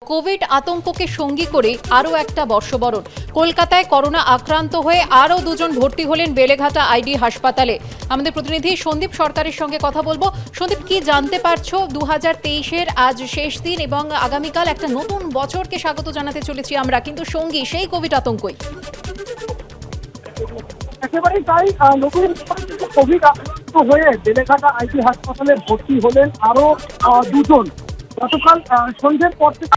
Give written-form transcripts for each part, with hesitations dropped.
Covid আতঙ্ককে সঙ্গী করে আরও একটা বর্ষবরণ। কলকাতায় করোনা আক্রান্ত হয়ে আরও দুজন ভর্তি হলেন বেলেঘাটা আইডি হাসপাতালে। আমাদের প্রতিনিধি সন্দীপ সরকারের সঙ্গে কথা বলবো। সন্দীপ, কি জানতে পারছো? 2023-এর আজ শেষ দিন এবং আগামীকাল একটা নতুন বছরকে স্বাগত জানাতে চলেছি আমরা, কিন্তু সঙ্গী সেই কোভিড আতঙ্কই। একেবারেই তাই, নতুন কোভিড আক্রান্ত হয়ে বেলেঘাটা আইডি হাসপাতালে ভর্তি হলেন আরো দুজন। গতকাল সন্ধ্যের পর থেকে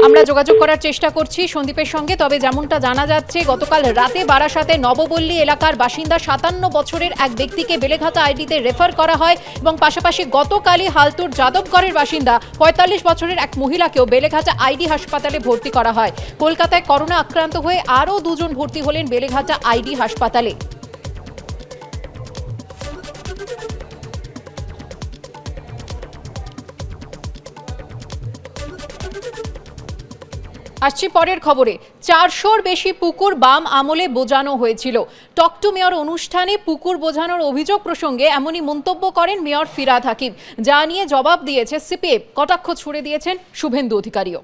আমরা যোগাযোগ করার চেষ্টা করছি সন্দীপের সঙ্গে। তবে যেমনটা জানা যাচ্ছে, গতকাল রাতে বারাসাতে নবপল্লী এলাকার বাসিন্দা 57 বছরের এক ব্যক্তিকে বেলেঘাটা আইডিতে রেফার করা হয় এবং পাশাপাশি গতকালই হালতুর যাদবগড়ের বাসিন্দা 45 বছরের এক মহিলাকেও বেলেঘাটা আইডি হাসপাতালে ভর্তি করা হয়। কলকাতায় করোনা আক্রান্ত হয়ে আরও দুজন ভর্তি হলেন বেলেঘাটা আইডি হাসপাতালে। আসছি পরের খবরে। 400-র বেশি পুকুর বাম আমলে বোঝানো হয়েছিল। টক টু মেয়র অনুষ্ঠানে পুকুর বোঝানোর অভিযোগ প্রসঙ্গে এমনই মন্তব্য করেন মেয়র ফিরহাদ হাকিম, যা নিয়ে জবাব দিয়েছে সিপিএম। কটাক্ষ ছুড়ে দিয়েছেন শুভেন্দু অধিকারীও।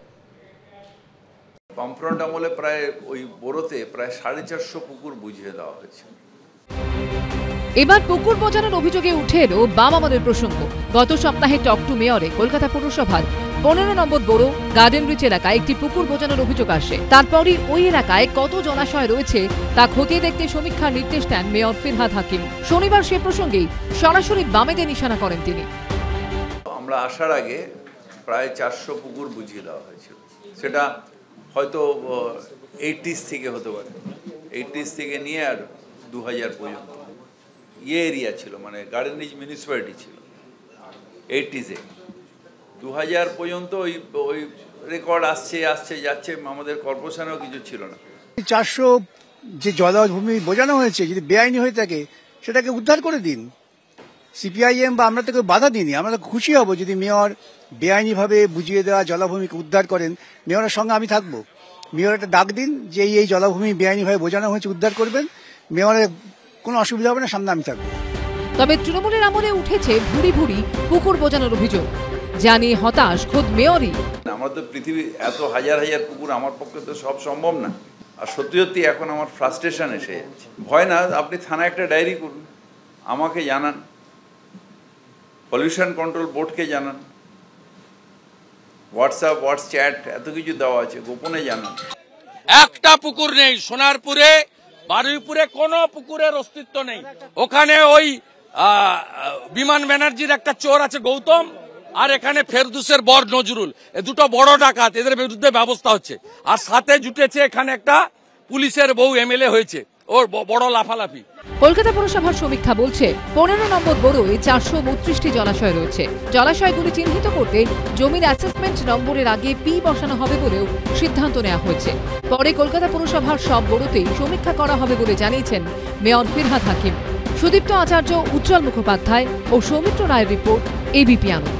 বামফ্রন্ট আমলে প্রায় ওই বোরোতে প্রায় 450 পুকুর বুঝিয়ে দেওয়া হয়েছে। এবার পুকুর বোঝানোর অভিযোগে উঠে এলো বাম আমলের প্রসঙ্গ। গত সপ্তাহে টক টু মেয়রে কলকাতা পৌরসভার 15 নম্বর বোরো গার্ডেন রিচ এলাকায় একটি পুকুর বোঝানোর অভিযোগ আসে। তারপরই ওই এলাকায় কত জলাশয় রয়েছে তা খতিয়ে দেখতে সমীক্ষার নির্দেশ দেন মেয়র ফিরহাদ হাকিম। শনিবার সে প্রসঙ্গেই সরাসরি বামেদের নিশানা করেন তিনি। আমরা আসার আগে প্রায় 400 পুকুর বুঝিয়ে দেওয়া হয়েছিল। সেটা হয়তো 80s থেকে হতে পারে, 80s থেকে নিয়ে আর 2000 পর্যন্ত এরিয়া ছিল, মানে গার্ডেন রিচ মিউনিসিপ্যালিটি ছিল 80s-এ। 2000 পর্যন্ত ওই রেকর্ড আসছে যাচ্ছে। আমাদের কর্পোরেশনেও কিছু ছিল না। 400 যে জলাভূমি বোঝানো হয়েছে, যদি বেআইনি হয়ে থাকে সেটাকে উদ্ধার করে দিন। সিপিআইএম বা আমরা তো কেউ বাধা দিইনি। আমরা তো খুশি হব যদি মেয়র বেআইনিভাবে বুঝিয়ে দেওয়া জলাভূমিকে উদ্ধার করেন। মেয়রের সঙ্গে আমি থাকবো। মেয়র একটা ডাক দিন যে এই জলাভূমি বেআইনিভাবে বোঝানো হয়েছে, উদ্ধার করবেন। মেয়রের কোনো অসুবিধা হবে না, সামনে আমি থাকবো। তবে তৃণমূলের আমলে উঠেছে ভুরি ভুরি পুকুর বোঝানোর অভিযোগ, যা নিয়ে হতাশ খোদ মেয়রই। আমরা তো পৃথিবী এত হাজার হাজার পুকুর, আমার পক্ষে তো সব সম্ভব না। আর সত্যি সত্যি এখন আমার ফ্রাস্ট্রেশন এসে যাচ্ছে। ভয় না, আপনি থানায় একটা ডায়েরি করুন, আমাকে জানান, পলিউশন কন্ট্রোল বোর্ডকে জানান, হোয়াটস চ্যাট এত কিছু দেওয়া আছে, গোপনে জানান। একটা পুকুর নেই সোনারপুরে, বারুইপুরে কোনো পুকুরের অস্তিত্ব নেই। ওখানে ওই বিমান ব্যানার্জির একটা চোর আছে গৌতম, আর এখানে ফেরদুসের বর নজরুল, এ দুটো বড় ডাকাত, এদের বিরুদ্ধে ব্যবস্থা হচ্ছে। আর সাথে জুটেছে এখানে একটা পুলিশের বউ এমএলএ হয়েছে, ওর বড় লাফালাফি। কলকাতা পৌরসভার সমীক্ষা বলছে 15 নম্বর বোরোয় 432টি জলাশয় রয়েছে। জলাশয়গুলি চিহ্নিত করতে জমির অ্যাসেসমেন্ট নম্বরের আগে পি বসানো হবে বলেও সিদ্ধান্ত নেওয়া হয়েছে। পরে কলকাতা পৌরসভার সব বোরোতেই সমীক্ষা করা হবে বলে জানিয়েছেন মেয়র ফিরহাদ হাকিম। সুদীপ্ত আচার্য, উজ্জ্বল মুখোপাধ্যায় ও সৌমিত্র রায়ের রিপোর্ট, এবিপি আনন্দ।